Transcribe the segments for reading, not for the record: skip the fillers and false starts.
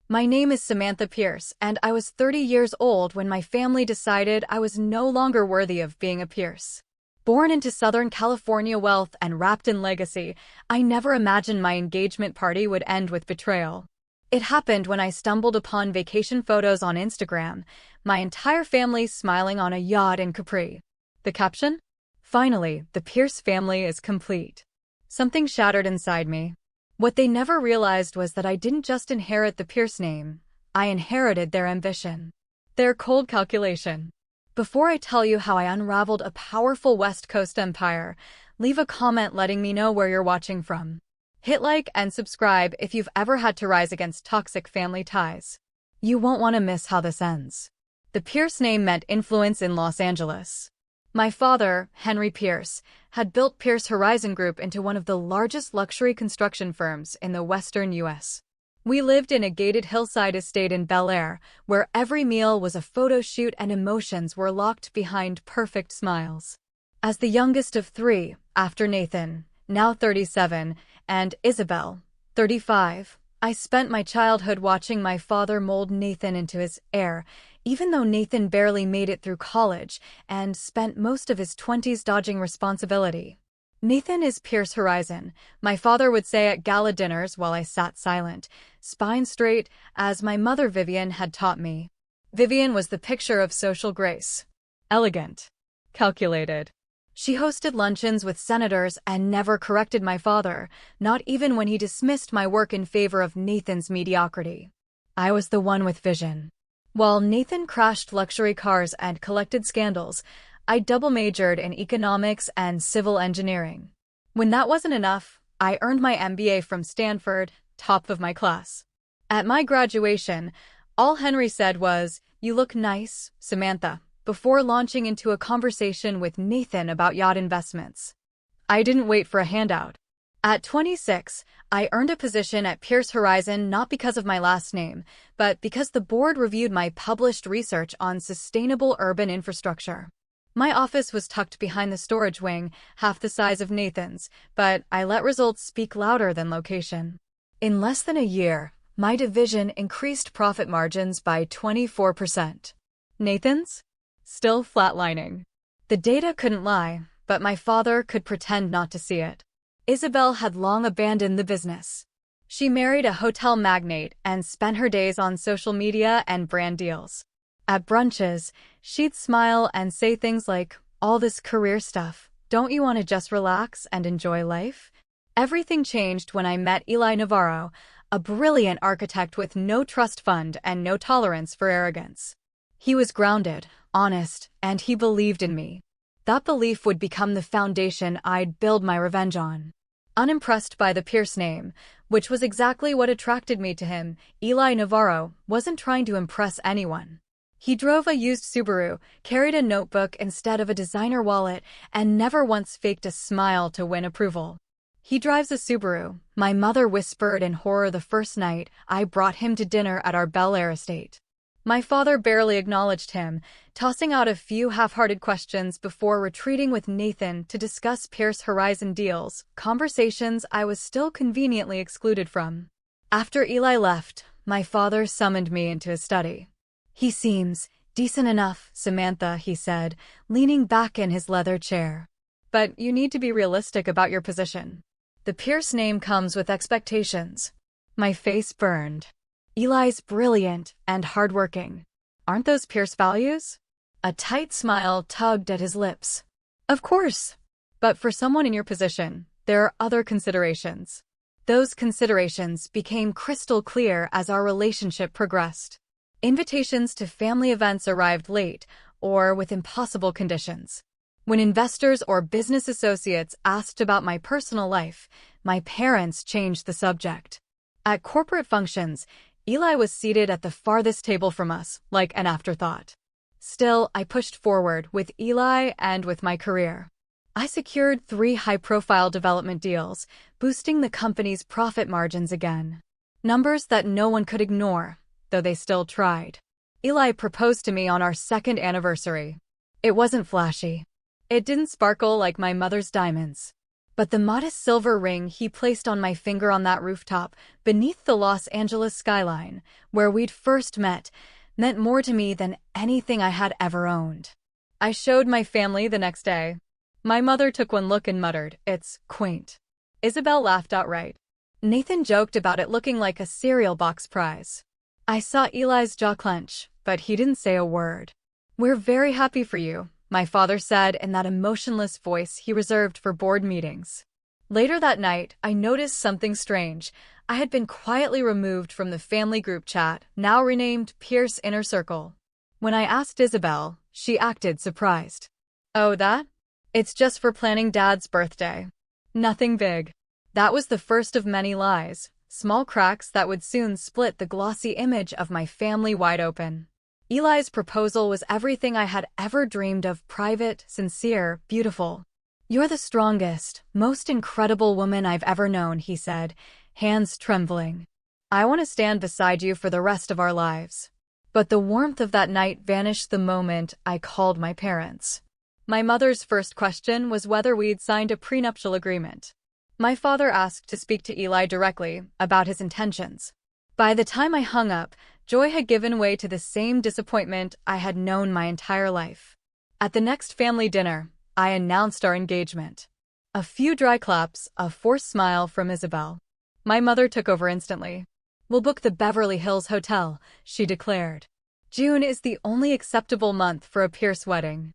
My name is Samantha Pierce, and I was 30 years old when my family decided I was no longer worthy of being a Pierce. Born into Southern California wealth and wrapped in legacy, I never imagined my engagement party would end with betrayal. It happened when I stumbled upon vacation photos on Instagram, my entire family smiling on a yacht in Capri. The caption? Finally, the Pierce family is complete. Something shattered inside me. What they never realized was that I didn't just inherit the Pierce name, I inherited their ambition. Their cold calculation. Before I tell you how I unraveled a powerful West Coast empire, leave a comment letting me know where you're watching from. Hit like and subscribe if you've ever had to rise against toxic family ties. You won't want to miss how this ends. The Pierce name meant influence in Los Angeles. My father, Henry Pierce, had built Pierce Horizon Group into one of the largest luxury construction firms in the western U.S. We lived in a gated hillside estate in Bel Air, where every meal was a photo shoot and emotions were locked behind perfect smiles. As the youngest of three, after Nathan, now 37, and Isabel, 35, I spent my childhood watching my father mold Nathan into his heir, even though Nathan barely made it through college and spent most of his 20s dodging responsibility. Nathan is Pierce Horizon, my father would say at gala dinners while I sat silent, spine straight, as my mother Vivian had taught me. Vivian was the picture of social grace. Elegant. Calculated. She hosted luncheons with senators and never corrected my father, not even when he dismissed my work in favor of Nathan's mediocrity. I was the one with vision. While Nathan crashed luxury cars and collected scandals, I double-majored in economics and civil engineering. When that wasn't enough, I earned my MBA from Stanford, top of my class. At my graduation, all Henry said was, "You look nice, Samantha," before launching into a conversation with Nathan about yacht investments. I didn't wait for a handout. At 26, I earned a position at Pierce Horizon not because of my last name, but because the board reviewed my published research on sustainable urban infrastructure. My office was tucked behind the storage wing, half the size of Nathan's, but I let results speak louder than location. In less than a year, my division increased profit margins by 24%. Nathan's? Still flatlining. The data couldn't lie, but my father could pretend not to see it. Isabel had long abandoned the business. She married a hotel magnate and spent her days on social media and brand deals. At brunches, she'd smile and say things like, "All this career stuff, don't you want to just relax and enjoy life?" Everything changed when I met Eli Navarro, a brilliant architect with no trust fund and no tolerance for arrogance. He was grounded, honest, and he believed in me. That belief would become the foundation I'd build my revenge on. Unimpressed by the Pierce name, which was exactly what attracted me to him, Eli Navarro wasn't trying to impress anyone. He drove a used Subaru, carried a notebook instead of a designer wallet, and never once faked a smile to win approval. "He drives a Subaru," my mother whispered in horror the first night I brought him to dinner at our Bel Air estate. My father barely acknowledged him, tossing out a few half-hearted questions before retreating with Nathan to discuss Pierce Horizon deals, conversations I was still conveniently excluded from. After Eli left, my father summoned me into his study. "He seems decent enough, Samantha," he said, leaning back in his leather chair. "But you need to be realistic about your position. The Pierce name comes with expectations." My face burned. "Eli's brilliant and hardworking. Aren't those Pierce values?" A tight smile tugged at his lips. "Of course. But for someone in your position, there are other considerations." Those considerations became crystal clear as our relationship progressed. Invitations to family events arrived late, or with impossible conditions. When investors or business associates asked about my personal life, my parents changed the subject. At corporate functions, Eli was seated at the farthest table from us, like an afterthought. Still, I pushed forward with Eli and with my career. I secured 3 high-profile development deals, boosting the company's profit margins again. Numbers that no one could ignore, though they still tried. Eli proposed to me on our 2nd anniversary. It wasn't flashy. It didn't sparkle like my mother's diamonds. But the modest silver ring he placed on my finger on that rooftop, beneath the Los Angeles skyline, where we'd first met, meant more to me than anything I had ever owned. I showed my family the next day. My mother took one look and muttered, "It's quaint." Isabel laughed outright. Nathan joked about it looking like a cereal box prize. I saw Eli's jaw clench, but he didn't say a word. "We're very happy for you," my father said in that emotionless voice he reserved for board meetings. Later that night, I noticed something strange. I had been quietly removed from the family group chat, now renamed Pierce Inner Circle. When I asked Isabel, she acted surprised. "Oh, that? It's just for planning Dad's birthday. Nothing big." That was the first of many lies, small cracks that would soon split the glossy image of my family wide open. Eli's proposal was everything I had ever dreamed of: private, sincere, beautiful. "You're the strongest, most incredible woman I've ever known," he said, hands trembling. "I want to stand beside you for the rest of our lives." But the warmth of that night vanished the moment I called my parents. My mother's first question was whether we'd signed a prenuptial agreement. My father asked to speak to Eli directly about his intentions. By the time I hung up, joy had given way to the same disappointment I had known my entire life. At the next family dinner, I announced our engagement. A few dry claps, a forced smile from Isabel. My mother took over instantly. "We'll book the Beverly Hills Hotel," she declared. "June is the only acceptable month for a Pierce wedding.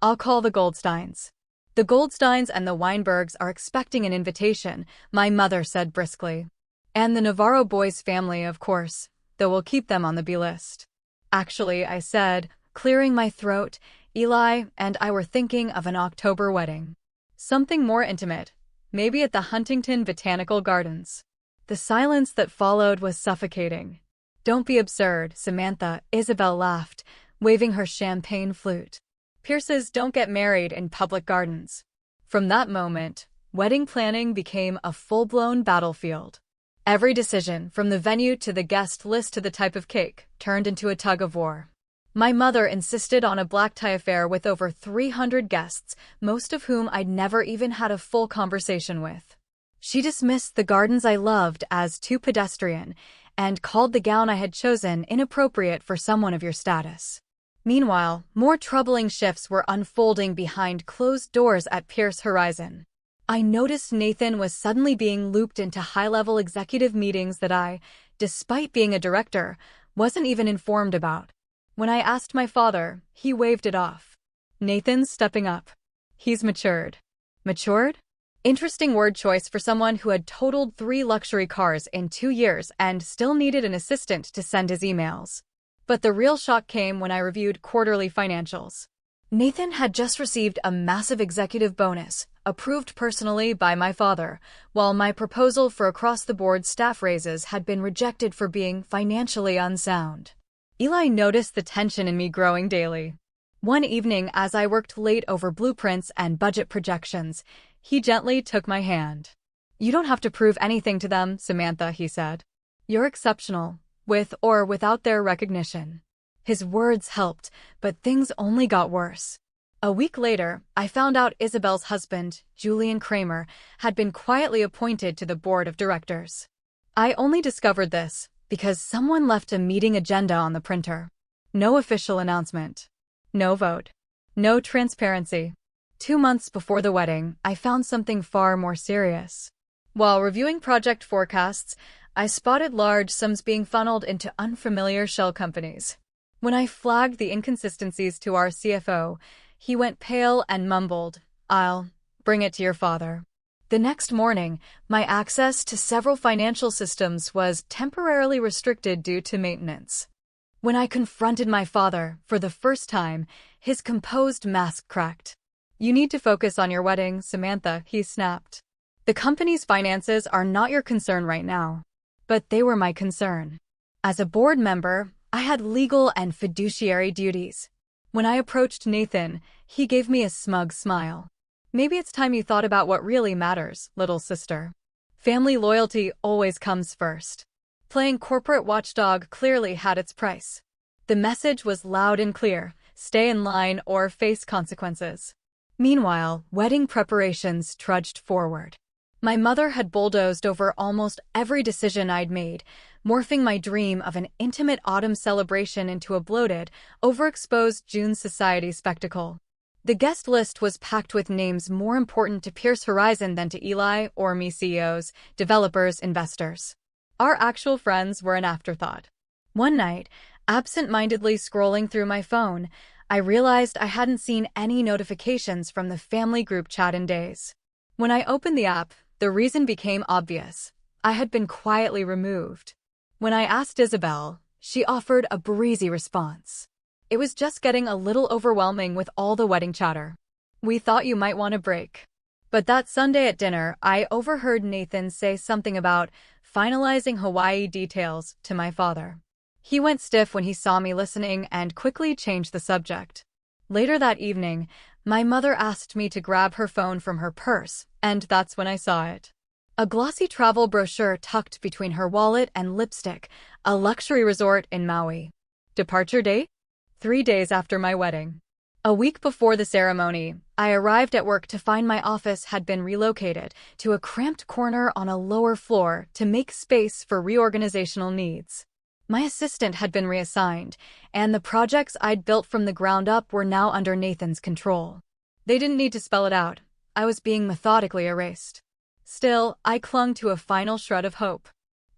I'll call the Goldsteins." "The Goldsteins and the Weinbergs are expecting an invitation," my mother said briskly. "And the Navarro boys' family, of course, though we'll keep them on the B list." "Actually," I said, clearing my throat, "Eli and I were thinking of an October wedding. Something more intimate, maybe at the Huntington Botanical Gardens." The silence that followed was suffocating. "Don't be absurd, Samantha," Isabel laughed, waving her champagne flute. "Pierces don't get married in public gardens." From that moment, wedding planning became a full-blown battlefield. Every decision, from the venue to the guest list to the type of cake, turned into a tug-of-war. My mother insisted on a black tie affair with over 300 guests, most of whom I'd never even had a full conversation with. She dismissed the gardens I loved as too pedestrian and called the gown I had chosen inappropriate for someone of your status. Meanwhile, more troubling shifts were unfolding behind closed doors at Pierce Horizon. I noticed Nathan was suddenly being looped into high-level executive meetings that I, despite being a director, wasn't even informed about. When I asked my father, he waved it off. "Nathan's stepping up. He's matured." Matured? Interesting word choice for someone who had totaled 3 luxury cars in 2 years and still needed an assistant to send his emails. But the real shock came when I reviewed quarterly financials. Nathan had just received a massive executive bonus, approved personally by my father, while my proposal for across-the-board staff raises had been rejected for being financially unsound. Eli noticed the tension in me growing daily. One evening, as I worked late over blueprints and budget projections, he gently took my hand. "You don't have to prove anything to them, Samantha," he said. "You're exceptional, with or without their recognition." His words helped, but things only got worse. A week later, I found out Isabel's husband, Julian Kramer, had been quietly appointed to the board of directors. I only discovered this because someone left a meeting agenda on the printer. No official announcement. No vote. No transparency. 2 months before the wedding, I found something far more serious. While reviewing project forecasts, I spotted large sums being funneled into unfamiliar shell companies. When I flagged the inconsistencies to our CFO, he went pale and mumbled, "I'll bring it to your father." The next morning, my access to several financial systems was temporarily restricted due to maintenance. When I confronted my father, for the first time, his composed mask cracked. "You need to focus on your wedding, Samantha," he snapped. "The company's finances are not your concern right now." But they were my concern. As a board member, I had legal and fiduciary duties. When I approached Nathan, he gave me a smug smile. "Maybe it's time you thought about what really matters, little sister. Family loyalty always comes first." Playing corporate watchdog clearly had its price. The message was loud and clear: stay in line or face consequences. Meanwhile, wedding preparations trudged forward. My mother had bulldozed over almost every decision I'd made, morphing my dream of an intimate autumn celebration into a bloated, overexposed June society spectacle. The guest list was packed with names more important to Pierce Horizon than to Eli or me CEOs, developers, investors. Our actual friends were an afterthought. One night, absent-mindedly scrolling through my phone, I realized I hadn't seen any notifications from the family group chat in days. When I opened the app, the reason became obvious. I had been quietly removed. When I asked Isabel, she offered a breezy response. It was just getting a little overwhelming with all the wedding chatter. We thought you might want a break. But that Sunday at dinner, I overheard Nathan say something about finalizing Hawaii details to my father. He went stiff when he saw me listening and quickly changed the subject. Later that evening, my mother asked me to grab her phone from her purse, and that's when I saw it. A glossy travel brochure tucked between her wallet and lipstick, a luxury resort in Maui. Departure date? 3 days after my wedding. A week before the ceremony, I arrived at work to find my office had been relocated to a cramped corner on a lower floor to make space for reorganizational needs. My assistant had been reassigned, and the projects I'd built from the ground up were now under Nathan's control. They didn't need to spell it out. I was being methodically erased. Still, I clung to a final shred of hope.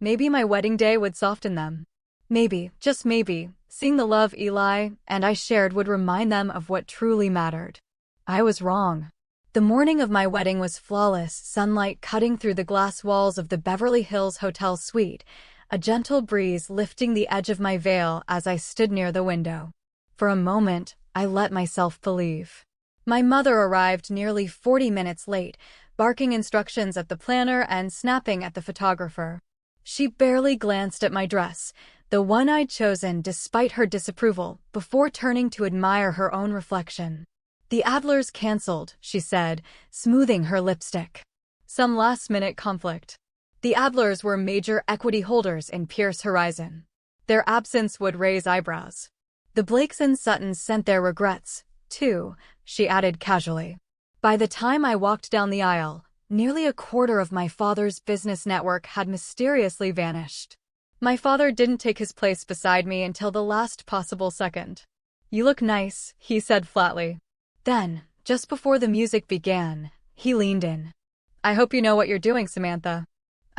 Maybe my wedding day would soften them. Maybe, just maybe, seeing the love Eli and I shared would remind them of what truly mattered. I was wrong. The morning of my wedding was flawless, sunlight cutting through the glass walls of the Beverly Hills Hotel suite, a gentle breeze lifting the edge of my veil as I stood near the window. For a moment, I let myself believe. My mother arrived nearly 40 minutes late, barking instructions at the planner and snapping at the photographer. She barely glanced at my dress, the one I'd chosen despite her disapproval, before turning to admire her own reflection. "The Adlers canceled," she said, smoothing her lipstick. Some last-minute conflict. The Adlers were major equity holders in Pierce Horizon. Their absence would raise eyebrows. The Blakes and Suttons sent their regrets, too, she added casually. By the time I walked down the aisle, nearly a quarter of my father's business network had mysteriously vanished. My father didn't take his place beside me until the last possible second. "You look nice," he said flatly. Then, just before the music began, he leaned in. "I hope you know what you're doing, Samantha."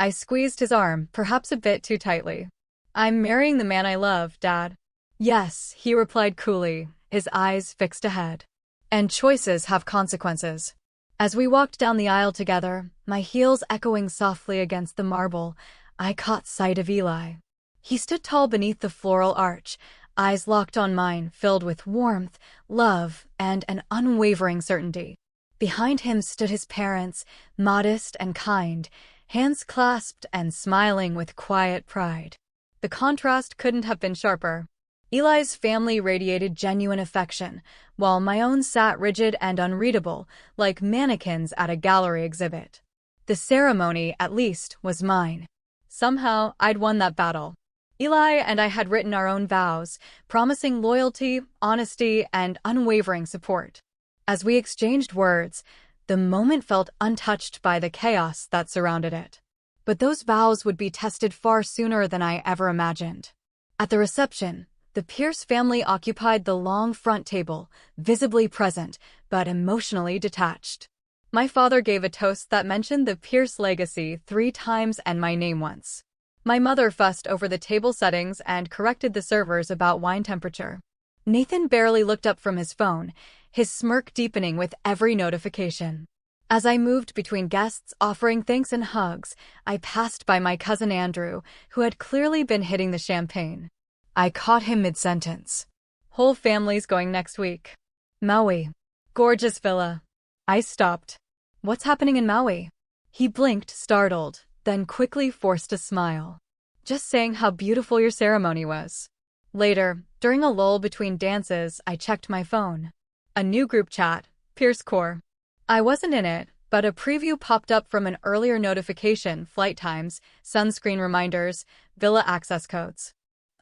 I squeezed his arm, perhaps a bit too tightly. "I'm marrying the man I love, Dad." "Yes," he replied coolly, his eyes fixed ahead. "And choices have consequences." As we walked down the aisle together, my heels echoing softly against the marble, I caught sight of Eli. He stood tall beneath the floral arch, eyes locked on mine, filled with warmth, love, and an unwavering certainty. Behind him stood his parents, modest and kind, hands clasped and smiling with quiet pride. The contrast couldn't have been sharper. Eli's family radiated genuine affection, while my own sat rigid and unreadable, like mannequins at a gallery exhibit. The ceremony, at least, was mine. Somehow, I'd won that battle. Eli and I had written our own vows, promising loyalty, honesty, and unwavering support. As we exchanged words, the moment felt untouched by the chaos that surrounded it. But those vows would be tested far sooner than I ever imagined. At the reception, the Pierce family occupied the long front table, visibly present, but emotionally detached. My father gave a toast that mentioned the Pierce legacy 3 times and my name once. My mother fussed over the table settings and corrected the servers about wine temperature. Nathan barely looked up from his phone, his smirk deepening with every notification. As I moved between guests offering thanks and hugs, I passed by my cousin Andrew, who had clearly been hitting the champagne. I caught him mid-sentence. "Whole family's going next week. Maui. Gorgeous villa." I stopped. "What's happening in Maui?" He blinked, startled, then quickly forced a smile. "Just saying how beautiful your ceremony was." Later, during a lull between dances, I checked my phone. A new group chat, Pierce Core. I wasn't in it, but a preview popped up from an earlier notification: flight times, sunscreen reminders, villa access codes.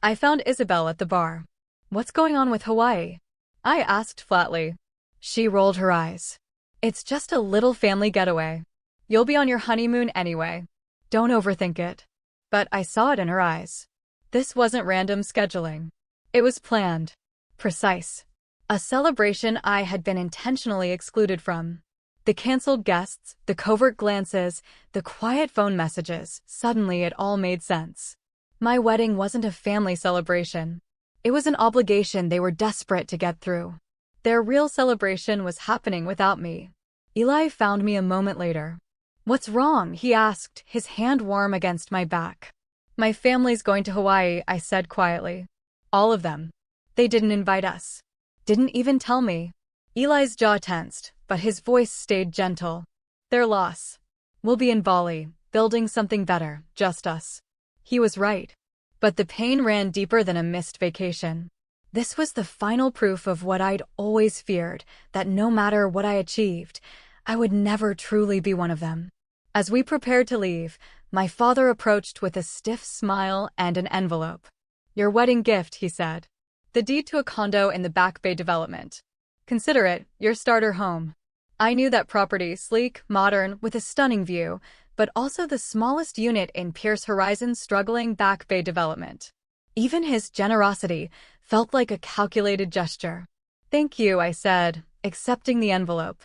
I found Isabel at the bar. "What's going on with Hawaii?" I asked flatly. She rolled her eyes. It's just a little family getaway. You'll be on your honeymoon anyway. Don't overthink it. But I saw it in her eyes. This wasn't random scheduling. It was planned. Precise. A celebration I had been intentionally excluded from. The canceled guests, the covert glances, the quiet phone messages, suddenly it all made sense. My wedding wasn't a family celebration. It was an obligation they were desperate to get through. Their real celebration was happening without me. Eli found me a moment later. "What's wrong?" he asked, his hand warm against my back. "My family's going to Hawaii," I said quietly. "All of them. They didn't invite us. Didn't even tell me." Eli's jaw tensed, but his voice stayed gentle. "Their loss. We'll be in Bali, building something better, just us." He was right. But the pain ran deeper than a missed vacation. This was the final proof of what I'd always feared, that no matter what I achieved, I would never truly be one of them. As we prepared to leave, my father approached with a stiff smile and an envelope. "Your wedding gift," he said. "The deed to a condo in the Back Bay development. Consider it your starter home." I knew that property, sleek, modern, with a stunning view, but also the smallest unit in Pierce Horizon's struggling Back Bay development. Even his generosity felt like a calculated gesture. "Thank you," I said, accepting the envelope.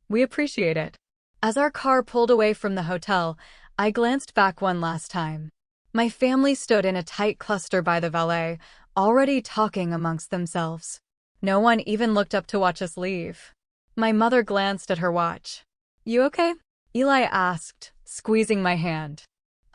"We appreciate it." As our car pulled away from the hotel, I glanced back one last time. My family stood in a tight cluster by the valet, already talking amongst themselves. No one even looked up to watch us leave. My mother glanced at her watch. "You okay?" Eli asked, squeezing my hand.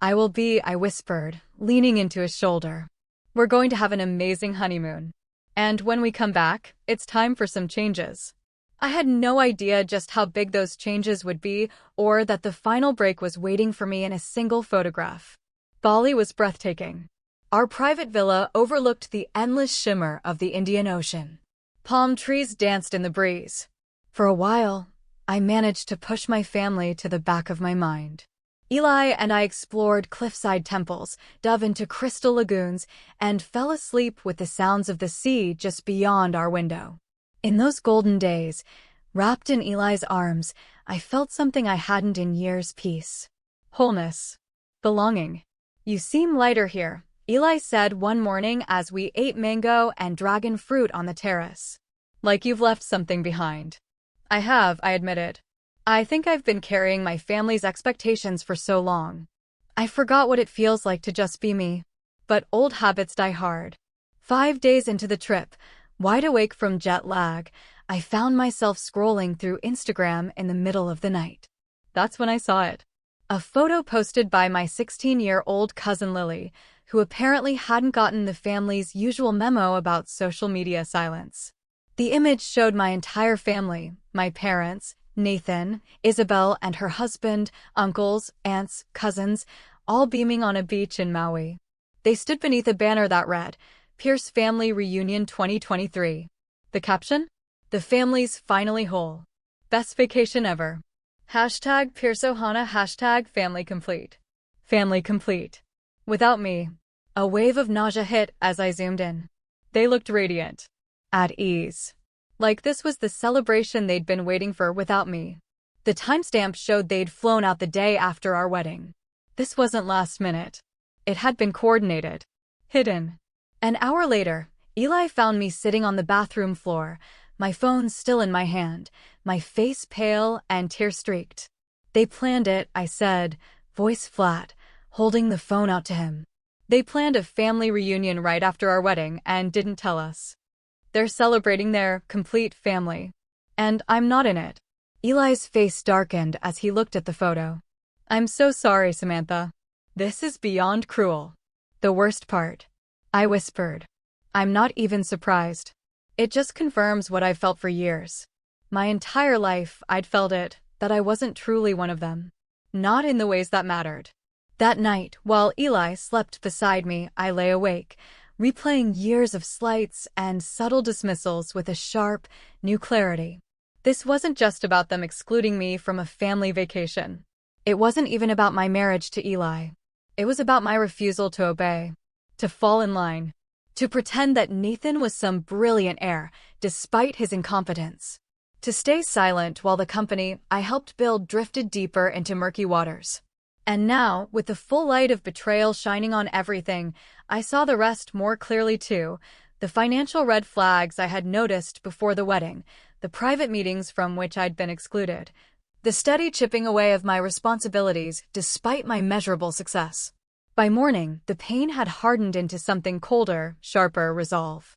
"I will be," I whispered, leaning into his shoulder. "We're going to have an amazing honeymoon. And when we come back, it's time for some changes." I had no idea just how big those changes would be, or that the final break was waiting for me in a single photograph. Bali was breathtaking. Our private villa overlooked the endless shimmer of the Indian Ocean. Palm trees danced in the breeze. For a while, I managed to push my family to the back of my mind. Eli and I explored cliffside temples, dove into crystal lagoons, and fell asleep with the sounds of the sea just beyond our window. In those golden days, wrapped in Eli's arms, I felt something I hadn't in years: peace. Wholeness. Belonging. "You seem lighter here," Eli said one morning as we ate mango and dragon fruit on the terrace. "Like you've left something behind." "I have," I admitted. "I think I've been carrying my family's expectations for so long. I forgot what it feels like to just be me. But old habits die hard." 5 days into the trip, wide awake from jet lag, I found myself scrolling through Instagram in the middle of the night. That's when I saw it. A photo posted by my 16-year-old cousin Lily, who apparently hadn't gotten the family's usual memo about social media silence. The image showed my entire family, my parents, Nathan, Isabel and her husband, uncles, aunts, cousins, all beaming on a beach in Maui. They stood beneath a banner that read, "Pierce Family Reunion 2023. The caption? "The family's finally whole. Best vacation ever. Hashtag Pierce Ohana, hashtag family complete." Family complete. Without me. A wave of nausea hit as I zoomed in. They looked radiant. At ease. Like this was the celebration they'd been waiting for without me. The timestamp showed they'd flown out the day after our wedding. This wasn't last minute. It had been coordinated. Hidden. An hour later, Eli found me sitting on the bathroom floor, my phone still in my hand, my face pale and tear-streaked. "They planned it," I said, voice flat, holding the phone out to him. "They planned a family reunion right after our wedding and didn't tell us. They're celebrating their complete family. And I'm not in it." Eli's face darkened as he looked at the photo. "I'm so sorry, Samantha. This is beyond cruel." "The worst part," I whispered. "I'm not even surprised. It just confirms what I've felt for years. My entire life, I'd felt it, that I wasn't truly one of them. Not in the ways that mattered." That night, while Eli slept beside me, I lay awake, replaying years of slights and subtle dismissals with a sharp, new clarity. This wasn't just about them excluding me from a family vacation. It wasn't even about my marriage to Eli. It was about my refusal to obey, to fall in line, to pretend that Nathan was some brilliant heir, despite his incompetence. To stay silent while the company I helped build drifted deeper into murky waters. And now, with the full light of betrayal shining on everything, I saw the rest more clearly too. The financial red flags I had noticed before the wedding, the private meetings from which I'd been excluded, the steady chipping away of my responsibilities despite my measurable success. By morning, the pain had hardened into something colder, sharper resolve.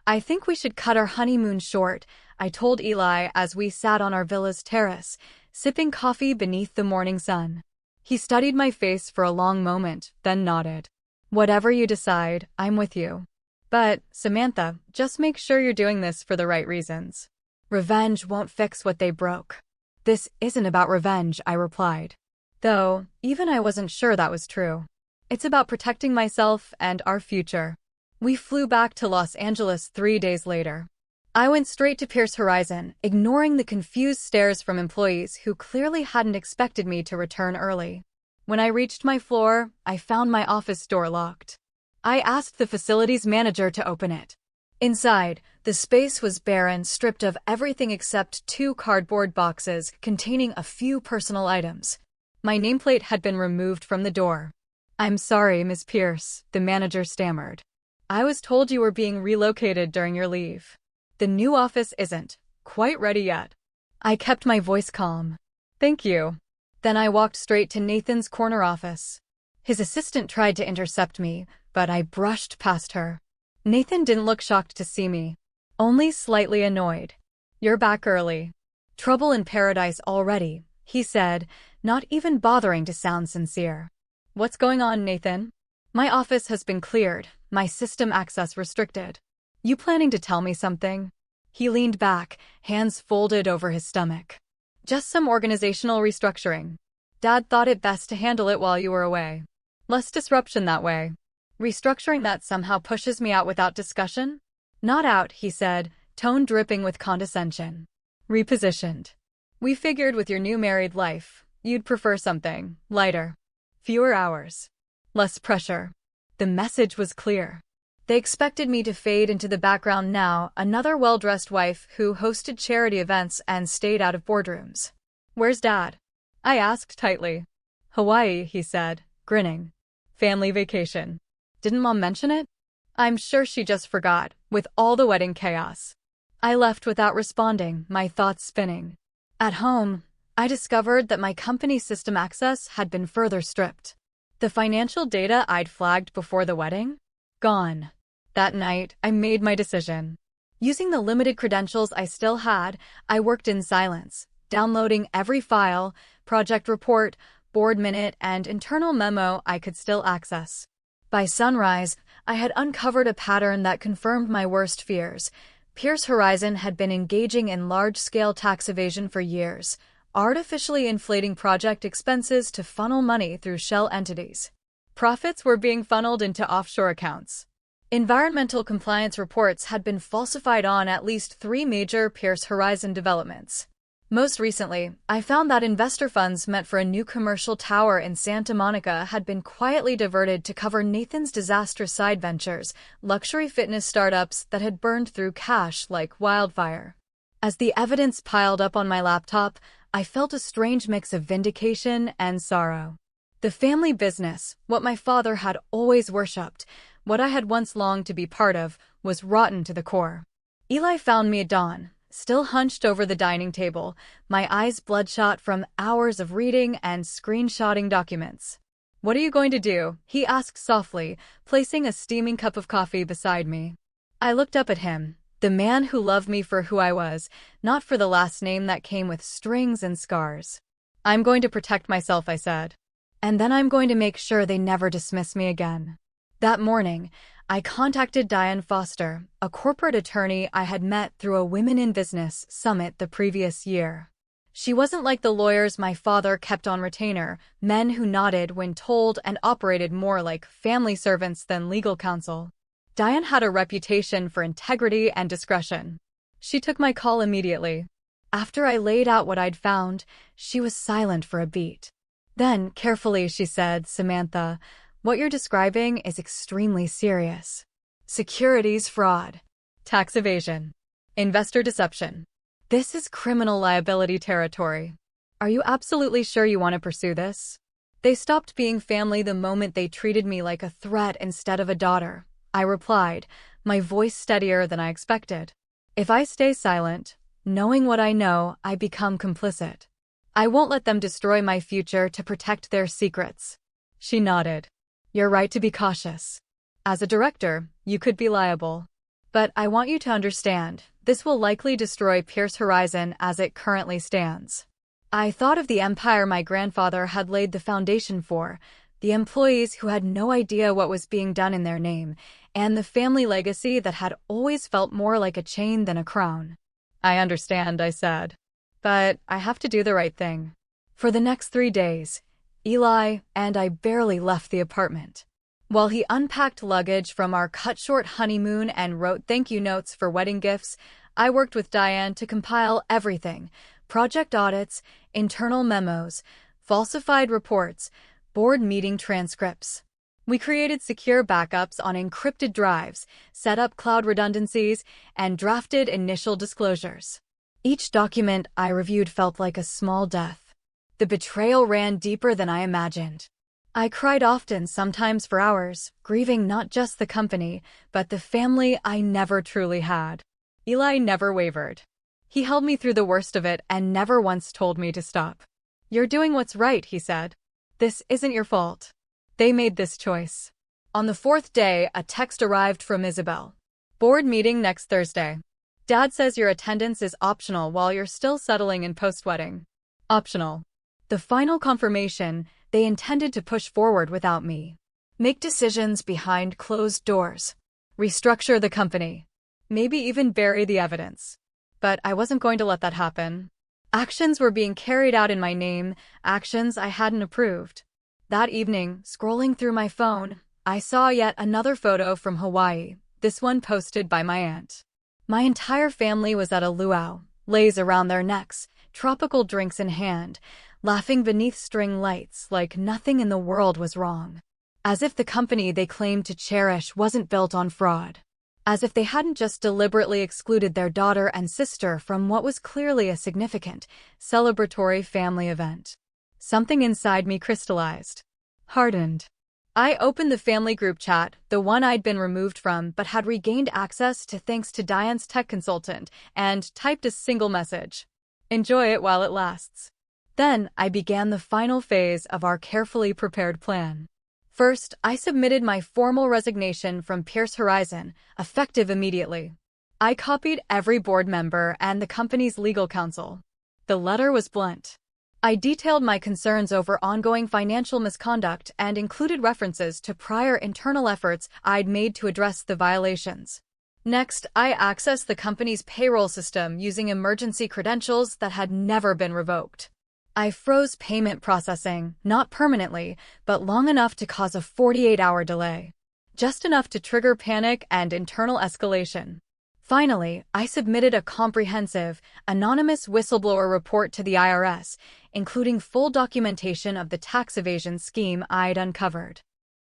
"I think we should cut our honeymoon short," I told Eli as we sat on our villa's terrace, sipping coffee beneath the morning sun. He studied my face for a long moment, then nodded. "Whatever you decide, I'm with you. But, Samantha, just make sure you're doing this for the right reasons. Revenge won't fix what they broke." "This isn't about revenge," I replied. Though, even I wasn't sure that was true. "It's about protecting myself and our future." We flew back to Los Angeles 3 days later. I went straight to Pierce Horizon, ignoring the confused stares from employees who clearly hadn't expected me to return early. When I reached my floor, I found my office door locked. I asked the facilities manager to open it. Inside, the space was barren, stripped of everything except 2 cardboard boxes containing a few personal items. My nameplate had been removed from the door. "I'm sorry, Ms. Pierce," the manager stammered. "I was told you were being relocated during your leave. The new office isn't quite ready yet." I kept my voice calm. "Thank you." Then I walked straight to Nathan's corner office. His assistant tried to intercept me, but I brushed past her. Nathan didn't look shocked to see me, only slightly annoyed. "You're back early. Trouble in paradise already," he said, not even bothering to sound sincere. "What's going on, Nathan?" "My office has been cleared, my system access restricted." "You planning to tell me something?" He leaned back, hands folded over his stomach. "Just some organizational restructuring. Dad thought it best to handle it while you were away. Less disruption that way." "Restructuring that somehow pushes me out without discussion?" "Not out," he said, tone dripping with condescension. "Repositioned. We figured with your new married life, you'd prefer something lighter. Fewer hours. Less pressure." The message was clear. They expected me to fade into the background now, another well-dressed wife who hosted charity events and stayed out of boardrooms. "Where's Dad?" I asked tightly. "Hawaii," he said, grinning. "Family vacation." "Didn't Mom mention it?" "I'm sure she just forgot, with all the wedding chaos." I left without responding, my thoughts spinning. At home, I discovered that my company's system access had been further stripped. The financial data I'd flagged before the wedding? Gone. That night, I made my decision. Using the limited credentials I still had, I worked in silence, downloading every file, project report, board minute, and internal memo I could still access. By sunrise, I had uncovered a pattern that confirmed my worst fears. Pierce Horizon had been engaging in large-scale tax evasion for years, artificially inflating project expenses to funnel money through shell entities. Profits were being funneled into offshore accounts. Environmental compliance reports had been falsified on at least 3 major Pierce Horizon developments. Most recently, I found that investor funds meant for a new commercial tower in Santa Monica had been quietly diverted to cover Nathan's disastrous side ventures, luxury fitness startups that had burned through cash like wildfire. As the evidence piled up on my laptop, I felt a strange mix of vindication and sorrow. The family business, what my father had always worshipped, what I had once longed to be part of, was rotten to the core. Eli found me at dawn, still hunched over the dining table, my eyes bloodshot from hours of reading and screenshotting documents. "What are you going to do?" he asked softly, placing a steaming cup of coffee beside me. I looked up at him, the man who loved me for who I was, not for the last name that came with strings and scars. "I'm going to protect myself," I said. "And then I'm going to make sure they never dismiss me again." That morning, I contacted Diane Foster, a corporate attorney I had met through a Women in Business summit the previous year. She wasn't like the lawyers my father kept on retainer, men who nodded when told and operated more like family servants than legal counsel. Diane had a reputation for integrity and discretion. She took my call immediately. After I laid out what I'd found, she was silent for a beat. Then, carefully, she said, "Samantha, what you're describing is extremely serious. Securities fraud, tax evasion, investor deception. This is criminal liability territory. Are you absolutely sure you want to pursue this? They stopped being family the moment they treated me like a threat instead of a daughter, I replied, my voice steadier than I expected. If I stay silent, knowing what I know, I become complicit. I won't let them destroy my future to protect their secrets. She nodded. You're right to be cautious. As a director, you could be liable. But I want you to understand, this will likely destroy Pierce Horizon as it currently stands. I thought of the empire my grandfather had laid the foundation for, the employees who had no idea what was being done in their name, and the family legacy that had always felt more like a chain than a crown. I understand, I said. But I have to do the right thing. For the next 3 days, Eli and I barely left the apartment. While he unpacked luggage from our cut-short honeymoon and wrote thank you notes for wedding gifts, I worked with Diane to compile everything: project audits, internal memos, falsified reports, board meeting transcripts. We created secure backups on encrypted drives, set up cloud redundancies, and drafted initial disclosures. Each document I reviewed felt like a small death. The betrayal ran deeper than I imagined. I cried often, sometimes for hours, grieving not just the company, but the family I never truly had. Eli never wavered. He held me through the worst of it and never once told me to stop. You're doing what's right, he said. This isn't your fault. They made this choice. On the 4th day, a text arrived from Isabel. Board meeting next Thursday. Dad says your attendance is optional while you're still settling in post-wedding. Optional. The final confirmation: they intended to push forward without me. Make decisions behind closed doors. Restructure the company. Maybe even bury the evidence. But I wasn't going to let that happen. Actions were being carried out in my name, actions I hadn't approved. That evening, scrolling through my phone, I saw yet another photo from Hawaii, this one posted by my aunt. My entire family was at a luau, leis around their necks, tropical drinks in hand, laughing beneath string lights like nothing in the world was wrong. As if the company they claimed to cherish wasn't built on fraud. As if they hadn't just deliberately excluded their daughter and sister from what was clearly a significant, celebratory family event. Something inside me crystallized. Hardened. I opened the family group chat, the one I'd been removed from but had regained access to thanks to Diane's tech consultant, and typed a single message. Enjoy it while it lasts. Then I began the final phase of our carefully prepared plan. First, I submitted my formal resignation from Pierce Horizon, effective immediately. I copied every board member and the company's legal counsel. The letter was blunt. I detailed my concerns over ongoing financial misconduct and included references to prior internal efforts I'd made to address the violations. Next, I accessed the company's payroll system using emergency credentials that had never been revoked. I froze payment processing, not permanently, but long enough to cause a 48-hour delay. Just enough to trigger panic and internal escalation. Finally, I submitted a comprehensive, anonymous whistleblower report to the IRS, including full documentation of the tax evasion scheme I'd uncovered.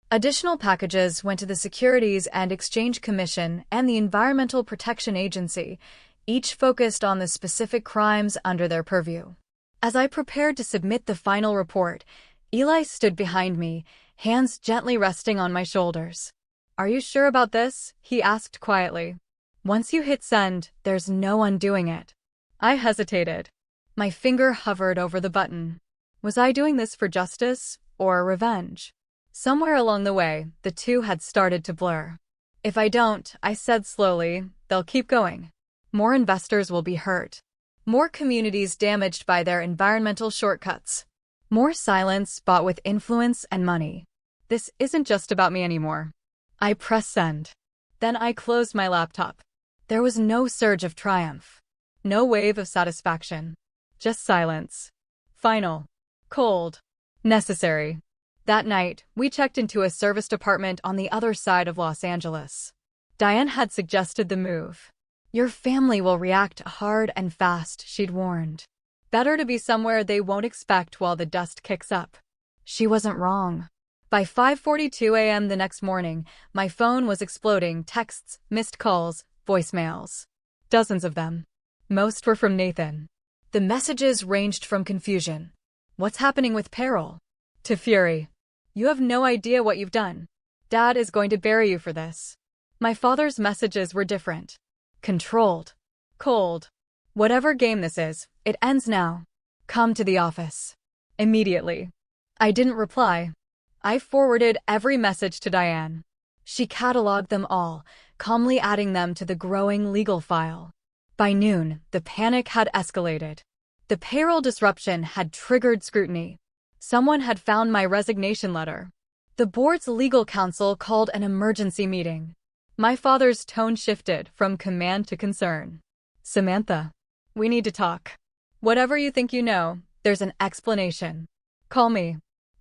Additional packages went to the Securities and Exchange Commission and the Environmental Protection Agency, each focused on the specific crimes under their purview. As I prepared to submit the final report, Eli stood behind me, hands gently resting on my shoulders. "Are you sure about this?" he asked quietly. "Once you hit send, there's no undoing it." I hesitated. My finger hovered over the button. Was I doing this for justice or revenge? Somewhere along the way, the two had started to blur. "If I don't," I said slowly, "they'll keep going. More investors will be hurt. More communities damaged by their environmental shortcuts. More silence bought with influence and money. This isn't just about me anymore." I pressed send. Then I closed my laptop. There was no surge of triumph. No wave of satisfaction. Just silence. Final. Cold. Necessary. That night, we checked into a serviced apartment on the other side of Los Angeles. Diane had suggested the move. "Your family will react hard and fast," she'd warned. "Better to be somewhere they won't expect while the dust kicks up." She wasn't wrong. By 5:42 a.m. the next morning, my phone was exploding: texts, missed calls, voicemails. Dozens of them. Most were from Nathan. The messages ranged from confusion. "What's happening with Peril?" to fury. "You have no idea what you've done. Dad is going to bury you for this." My father's messages were different. Controlled. Cold. "Whatever game this is, it ends now. Come to the office. Immediately." I didn't reply. I forwarded every message to Diane. She cataloged them all, calmly adding them to the growing legal file. By noon, the panic had escalated. The payroll disruption had triggered scrutiny. Someone had found my resignation letter. The board's legal counsel called an emergency meeting. My father's tone shifted from command to concern. "Samantha, we need to talk. Whatever you think you know, there's an explanation. Call me."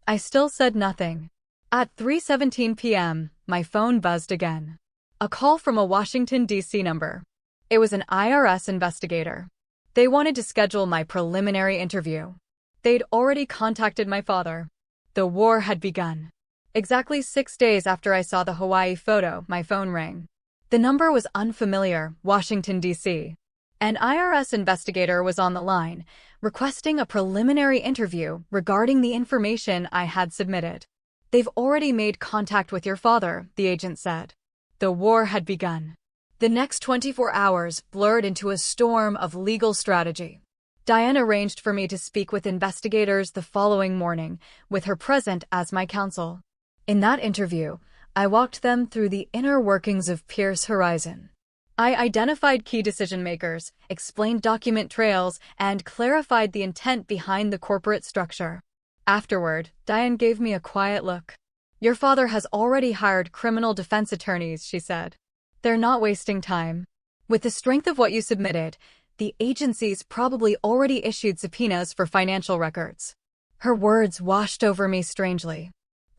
I still said nothing. At 3:17 p.m., my phone buzzed again. A call from a Washington, D.C. number. It was an IRS investigator. They wanted to schedule my preliminary interview. They'd already contacted my father. The war had begun. Exactly 6 days after I saw the Hawaii photo, my phone rang. The number was unfamiliar, Washington, D.C. An IRS investigator was on the line, requesting a preliminary interview regarding the information I had submitted. "They've already made contact with your father," the agent said. The war had begun. The next 24 hours blurred into a storm of legal strategy. Diane arranged for me to speak with investigators the following morning, with her present as my counsel. In that interview, I walked them through the inner workings of Pierce Horizon. I identified key decision-makers, explained document trails, and clarified the intent behind the corporate structure. Afterward, Diane gave me a quiet look. "Your father has already hired criminal defense attorneys," she said. "They're not wasting time. With the strength of what you submitted, the agencies probably already issued subpoenas for financial records." Her words washed over me strangely.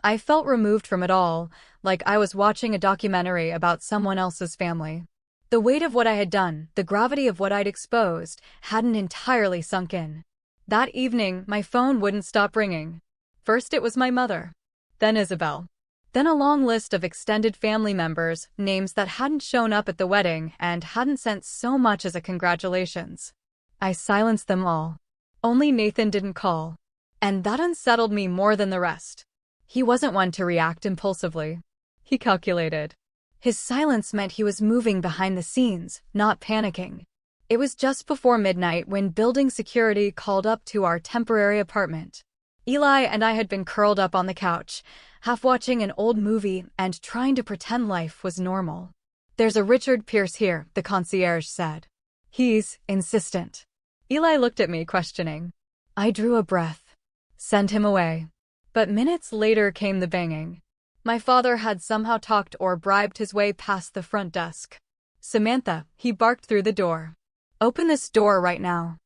I felt removed from it all, like I was watching a documentary about someone else's family. The weight of what I had done, the gravity of what I'd exposed, hadn't entirely sunk in. That evening, my phone wouldn't stop ringing. First it was my mother. Then Isabel. Then a long list of extended family members, names that hadn't shown up at the wedding and hadn't sent so much as a congratulations. I silenced them all. Only Nathan didn't call. And that unsettled me more than the rest. He wasn't one to react impulsively. He calculated. His silence meant he was moving behind the scenes, not panicking. It was just before midnight when building security called up to our temporary apartment. Eli and I had been curled up on the couch, half watching an old movie and trying to pretend life was normal. "There's a Richard Pierce here," the concierge said. "He's insistent." Eli looked at me, questioning. I drew a breath. Send him away. But minutes later came the banging. My father had somehow talked or bribed his way past the front desk. "Samantha," he barked through the door. "Open this door right now.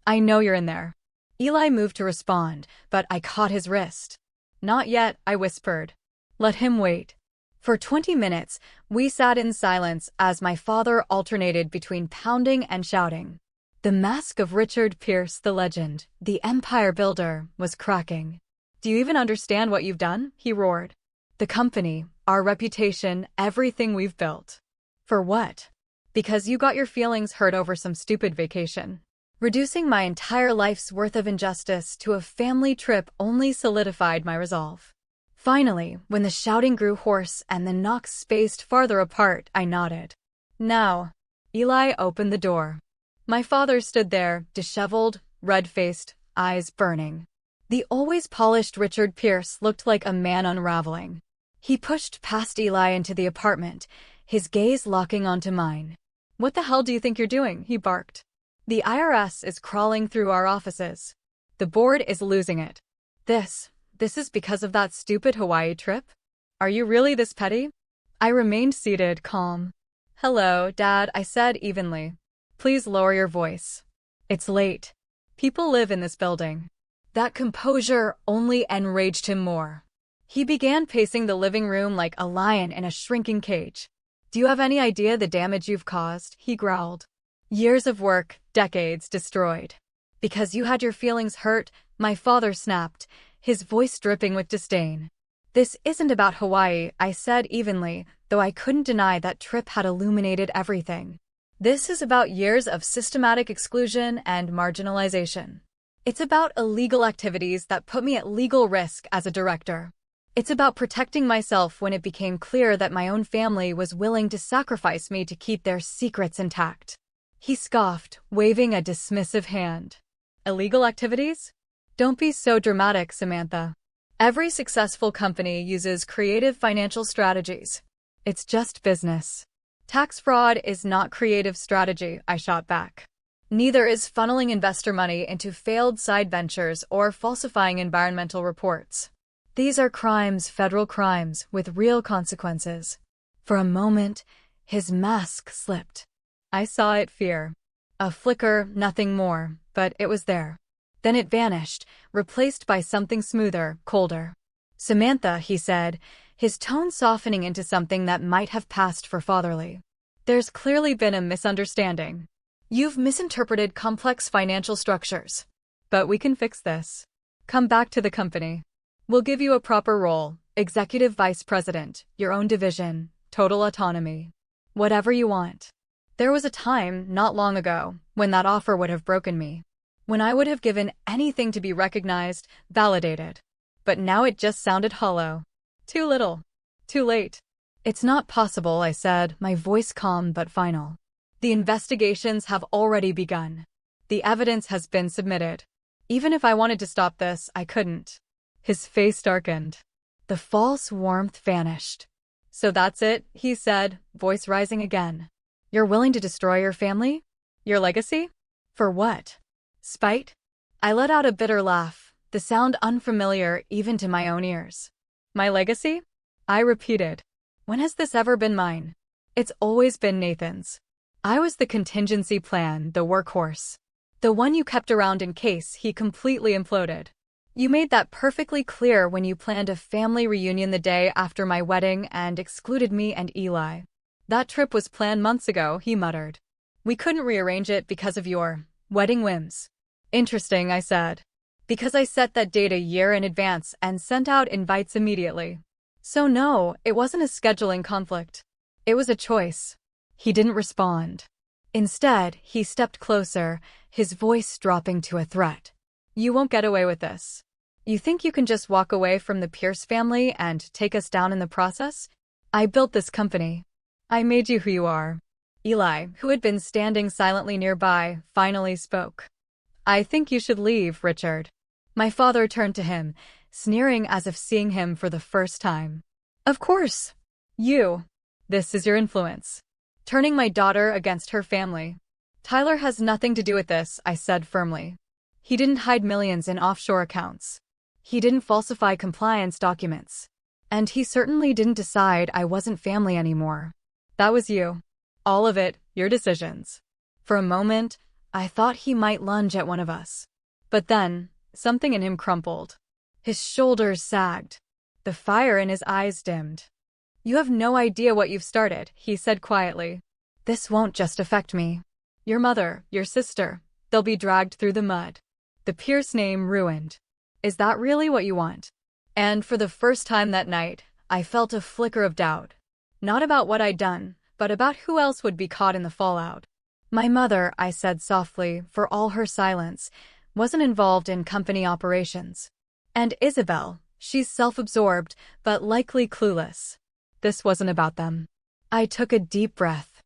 I know you're in there." Eli moved to respond, but I caught his wrist. "Not yet," I whispered. "Let him wait." For 20 minutes, we sat in silence as my father alternated between pounding and shouting. The mask of Richard Pierce, the legend, the empire builder, was cracking. "Do you even understand what you've done?" he roared. "The company, our reputation, everything we've built. For what? Because you got your feelings hurt over some stupid vacation. Reducing my entire life's worth of injustice to a family trip only solidified my resolve." Finally, when the shouting grew hoarse and the knocks spaced farther apart, I nodded. "Now." Eli opened the door. My father stood there, disheveled, red-faced, eyes burning. The always polished Richard Pierce looked like a man unraveling. He pushed past Eli into the apartment, his gaze locking onto mine. "What the hell do you think you're doing?" he barked. "The IRS is crawling through our offices. The board is losing it. This is because of that stupid Hawaii trip? Are you really this petty?" I remained seated, calm. "Hello, Dad," I said evenly. "Please lower your voice. It's late. People live in this building." That composure only enraged him more. He began pacing the living room like a lion in a shrinking cage. "Do you have any idea the damage you've caused?" he growled. "Years of work, decades destroyed. Because you had your feelings hurt," my father snapped, his voice dripping with disdain. "This isn't about Hawaii," I said evenly, though I couldn't deny that trip had illuminated everything. This is about years of systematic exclusion and marginalization. It's about illegal activities that put me at legal risk as a director. It's about protecting myself when it became clear that my own family was willing to sacrifice me to keep their secrets intact. He scoffed, waving a dismissive hand. Illegal activities? Don't be so dramatic, Samantha. Every successful company uses creative financial strategies. It's just business. Tax fraud is not creative strategy, I shot back. Neither is funneling investor money into failed side ventures or falsifying environmental reports. These are crimes, federal crimes, with real consequences. For a moment, his mask slipped. I saw it, fear. A flicker, nothing more, but it was there. Then it vanished, replaced by something smoother, colder. Samantha, he said, his tone softening into something that might have passed for fatherly. There's clearly been a misunderstanding. You've misinterpreted complex financial structures. But we can fix this. Come back to the company. We'll give you a proper role, executive vice president, your own division, total autonomy. Whatever you want. There was a time, not long ago, when that offer would have broken me. When I would have given anything to be recognized, validated. But now it just sounded hollow. Too little. Too late. It's not possible, I said, my voice calm but final. The investigations have already begun. The evidence has been submitted. Even if I wanted to stop this, I couldn't. His face darkened. The false warmth vanished. So that's it, he said, voice rising again. You're willing to destroy your family? Your legacy? For what? Spite? I let out a bitter laugh, the sound unfamiliar even to my own ears. My legacy? I repeated. When has this ever been mine? It's always been Nathan's. I was the contingency plan, the workhorse. The one you kept around in case he completely imploded. You made that perfectly clear when you planned a family reunion the day after my wedding and excluded me and Eli. That trip was planned months ago, he muttered. We couldn't rearrange it because of your wedding whims. Interesting, I said. Because I set that date a year in advance and sent out invites immediately. So no, it wasn't a scheduling conflict. It was a choice. He didn't respond. Instead, he stepped closer, his voice dropping to a threat. You won't get away with this. You think you can just walk away from the Pierce family and take us down in the process? I built this company. I made you who you are. Eli, who had been standing silently nearby, finally spoke. I think you should leave, Richard. My father turned to him, sneering as if seeing him for the first time. Of course. You. This is your influence. Turning my daughter against her family. Tyler has nothing to do with this, I said firmly. He didn't hide millions in offshore accounts. He didn't falsify compliance documents. And he certainly didn't decide I wasn't family anymore. That was you. All of it, your decisions. For a moment, I thought he might lunge at one of us. But then, something in him crumpled. His shoulders sagged. The fire in his eyes dimmed. You have no idea what you've started, he said quietly. This won't just affect me. Your mother, your sister, they'll be dragged through the mud. The Pierce name ruined. Is that really what you want? And for the first time that night, I felt a flicker of doubt. Not about what I'd done, but about who else would be caught in the fallout. My mother, I said softly, for all her silence, wasn't involved in company operations. And Isabel, she's self-absorbed, but likely clueless. This wasn't about them. I took a deep breath.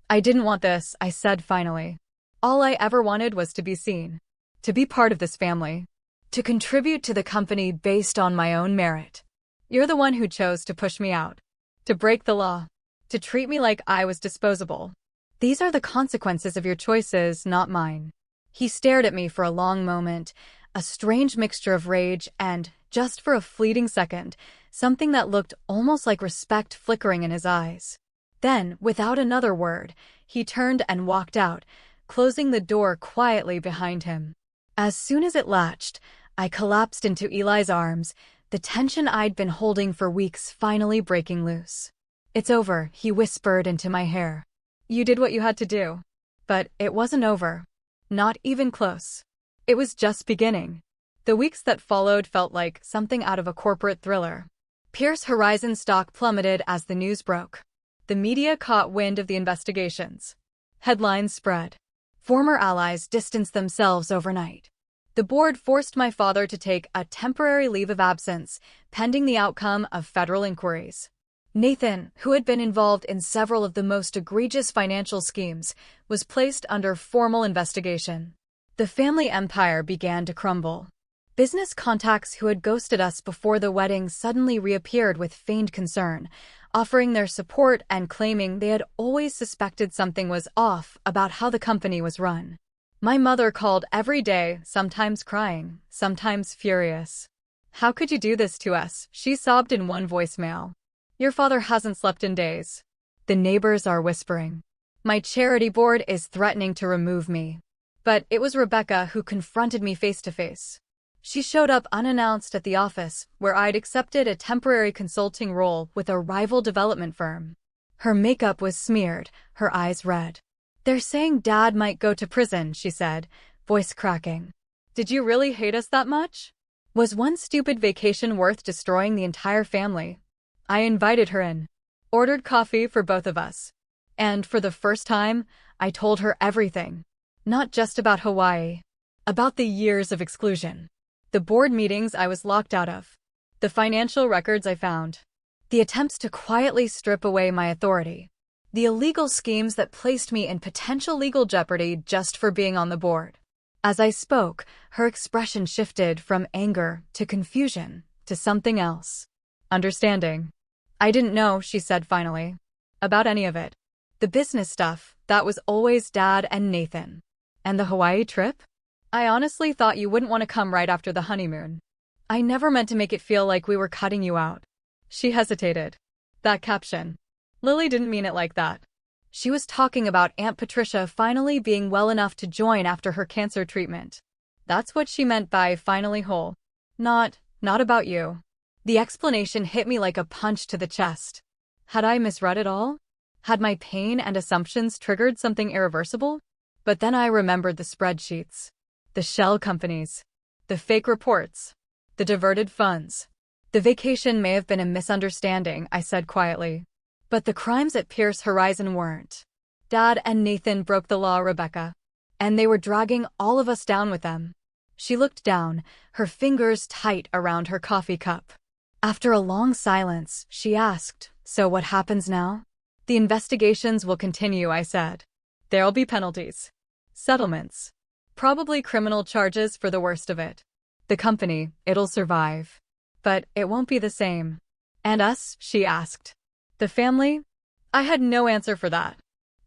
I didn't want this, I said finally. All I ever wanted was to be seen. To be part of this family. To contribute to the company based on my own merit. You're the one who chose to push me out. To break the law. To treat me like I was disposable. These are the consequences of your choices, not mine. He stared at me for a long moment, a strange mixture of rage and, just for a fleeting second, something that looked almost like respect flickering in his eyes. Then, without another word, he turned and walked out, closing the door quietly behind him. As soon as it latched, I collapsed into Eli's arms, the tension I'd been holding for weeks finally breaking loose. It's over, he whispered into my hair. You did what you had to do. But it wasn't over. Not even close. It was just beginning. The weeks that followed felt like something out of a corporate thriller. Pierce Horizon stock plummeted as the news broke. The media caught wind of the investigations. Headlines spread. Former allies distanced themselves overnight. The board forced my father to take a temporary leave of absence, pending the outcome of federal inquiries. Nathan, who had been involved in several of the most egregious financial schemes, was placed under formal investigation. The family empire began to crumble. Business contacts who had ghosted us before the wedding suddenly reappeared with feigned concern, offering their support and claiming they had always suspected something was off about how the company was run. My mother called every day, sometimes crying, sometimes furious. "How could you do this to us?" she sobbed in one voicemail. "Your father hasn't slept in days. The neighbors are whispering. My charity board is threatening to remove me." But it was Rebecca who confronted me face to face. She showed up unannounced at the office, where I'd accepted a temporary consulting role with a rival development firm. Her makeup was smeared, her eyes red. "They're saying Dad might go to prison," she said, voice cracking. "Did you really hate us that much? Was one stupid vacation worth destroying the entire family?" I invited her in, ordered coffee for both of us. And for the first time, I told her everything. Not just about Hawaii. About the years of exclusion. The board meetings I was locked out of. The financial records I found. The attempts to quietly strip away my authority. The illegal schemes that placed me in potential legal jeopardy just for being on the board. As I spoke, her expression shifted from anger to confusion to something else. "Understanding. I didn't know," she said finally, "about any of it. The business stuff, that was always Dad and Nathan. And the Hawaii trip? I honestly thought you wouldn't want to come right after the honeymoon. I never meant to make it feel like we were cutting you out." She hesitated. That caption. Lily didn't mean it like that. She was talking about Aunt Patricia finally being well enough to join after her cancer treatment. That's what she meant by finally whole. Not about you. The explanation hit me like a punch to the chest. Had I misread it all? Had my pain and assumptions triggered something irreversible? But then I remembered the spreadsheets. The shell companies. The fake reports. The diverted funds. "The vacation may have been a misunderstanding," I said quietly. "But the crimes at Pierce Horizon weren't. Dad and Nathan broke the law, Rebecca. And they were dragging all of us down with them." She looked down, her fingers tight around her coffee cup. After a long silence, she asked, "So what happens now?" "The investigations will continue," I said. "There'll be penalties. Settlements. Probably criminal charges for the worst of it. The company, it'll survive. But it won't be the same." "And us?" she asked. "The family?" I had no answer for that.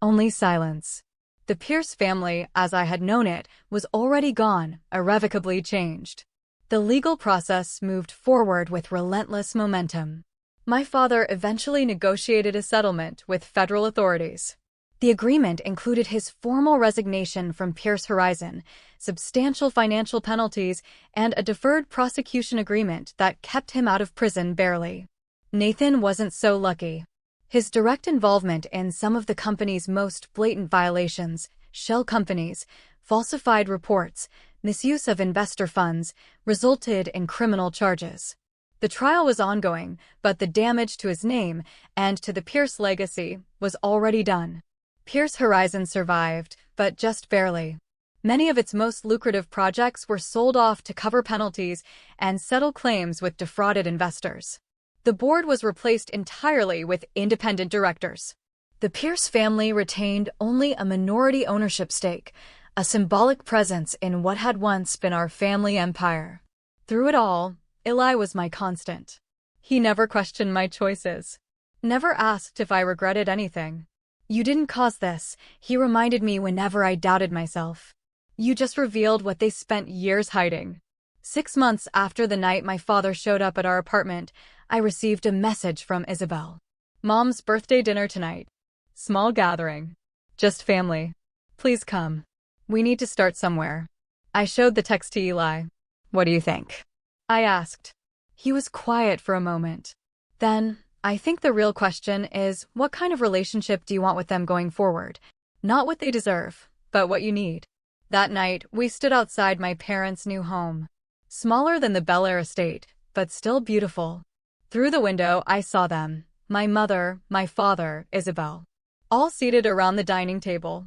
Only silence. The Pierce family, as I had known it, was already gone, irrevocably changed. The legal process moved forward with relentless momentum. My father eventually negotiated a settlement with federal authorities. The agreement included his formal resignation from Pierce Horizon, substantial financial penalties, and a deferred prosecution agreement that kept him out of prison barely. Nathan wasn't so lucky. His direct involvement in some of the company's most blatant violations, shell companies, falsified reports, misuse of investor funds, resulted in criminal charges. The trial was ongoing, but the damage to his name and to the Pierce legacy was already done. Pierce Horizon survived, but just barely. Many of its most lucrative projects were sold off to cover penalties and settle claims with defrauded investors. The board was replaced entirely with independent directors. The Pierce family retained only a minority ownership stake, a symbolic presence in what had once been our family empire. Through it all, Eli was my constant. He never questioned my choices. Never asked if I regretted anything. "You didn't cause this," he reminded me whenever I doubted myself. "You just revealed what they spent years hiding." 6 months after the night my father showed up at our apartment, I received a message from Isabel. "Mom's birthday dinner tonight. Small gathering. Just family. Please come. We need to start somewhere." I showed the text to Eli. "What do you think?" I asked. He was quiet for a moment. Then, "I think the real question is, what kind of relationship do you want with them going forward? Not what they deserve, but what you need." That night, we stood outside my parents' new home. Smaller than the Bel Air estate, but still beautiful. Through the window, I saw them. My mother, my father, Isabel. All seated around the dining table.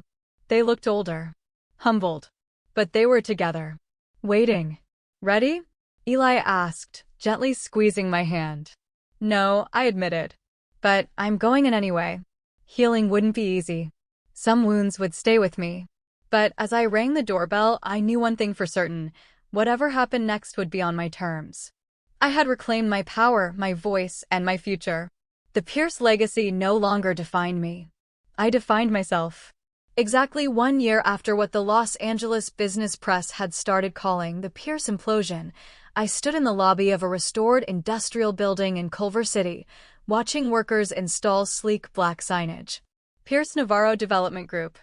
They looked older, humbled, but they were together, waiting. Ready? Eli asked, gently squeezing my hand. No, I admitted. But I'm going in anyway. Healing wouldn't be easy. Some wounds would stay with me. But as I rang the doorbell, I knew one thing for certain. Whatever happened next would be on my terms. I had reclaimed my power, my voice, and my future. The Pierce legacy no longer defined me. I defined myself. Exactly 1 year after what the Los Angeles business press had started calling the Pierce implosion, I stood in the lobby of a restored industrial building in Culver City, watching workers install sleek black signage. Pierce Navarro Development Group.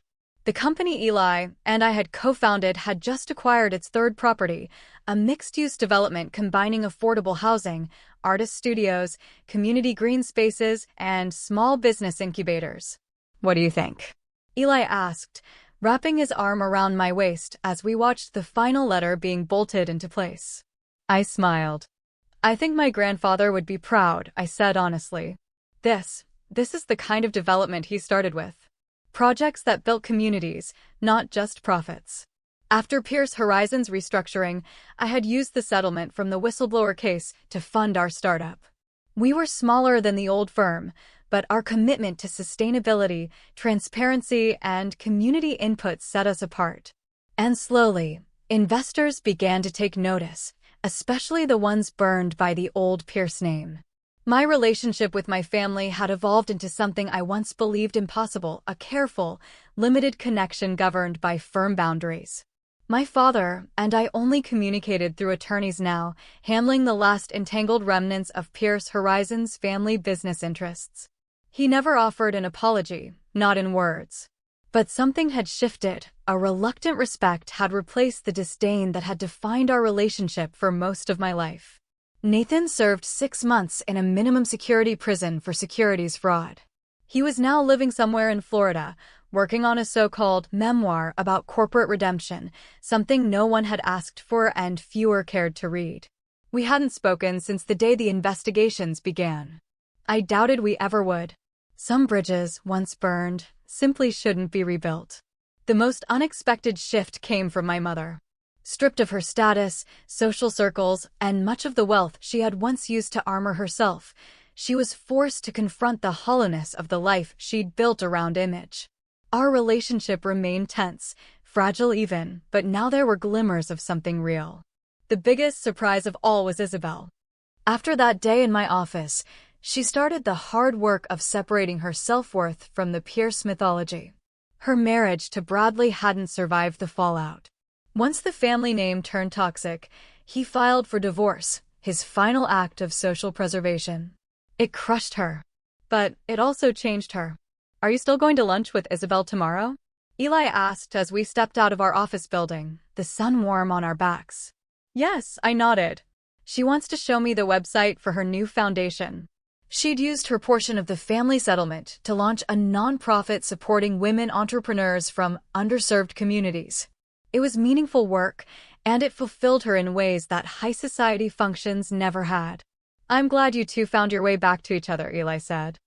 The company Eli and I had co-founded had just acquired its third property, a mixed-use development combining affordable housing, artist studios, community green spaces, and small business incubators. What do you think? Eli asked, wrapping his arm around my waist as we watched the final letter being bolted into place. I smiled. I think my grandfather would be proud, I said honestly. This is the kind of development he started with. Projects that built communities, not just profits. After Pierce Horizons restructuring, I had used the settlement from the whistleblower case to fund our startup. We were smaller than the old firm, but our commitment to sustainability, transparency, and community input set us apart. And slowly, investors began to take notice, especially the ones burned by the old Pierce name. My relationship with my family had evolved into something I once believed impossible, a careful, limited connection governed by firm boundaries. My father and I only communicated through attorneys now, handling the last entangled remnants of Pierce Horizons' family business interests. He never offered an apology, not in words. But something had shifted. A reluctant respect had replaced the disdain that had defined our relationship for most of my life. Nathan served 6 months in a minimum security prison for securities fraud. He was now living somewhere in Florida, working on a so-called memoir about corporate redemption, something no one had asked for and fewer cared to read. We hadn't spoken since the day the investigations began. I doubted we ever would. Some bridges, once burned, simply shouldn't be rebuilt. The most unexpected shift came from my mother. Stripped of her status, social circles, and much of the wealth she had once used to armor herself, she was forced to confront the hollowness of the life she'd built around image. Our relationship remained tense, fragile even, but now there were glimmers of something real. The biggest surprise of all was Isabel. After that day in my office, she started the hard work of separating her self-worth from the Pierce mythology. Her marriage to Bradley hadn't survived the fallout. Once the family name turned toxic, he filed for divorce, his final act of social preservation. It crushed her. But it also changed her. Are you still going to lunch with Isabel tomorrow? Eli asked as we stepped out of our office building, the sun warm on our backs. Yes, I nodded. She wants to show me the website for her new foundation. She'd used her portion of the family settlement to launch a nonprofit supporting women entrepreneurs from underserved communities. It was meaningful work, and it fulfilled her in ways that high society functions never had. I'm glad you two found your way back to each other, Eli said.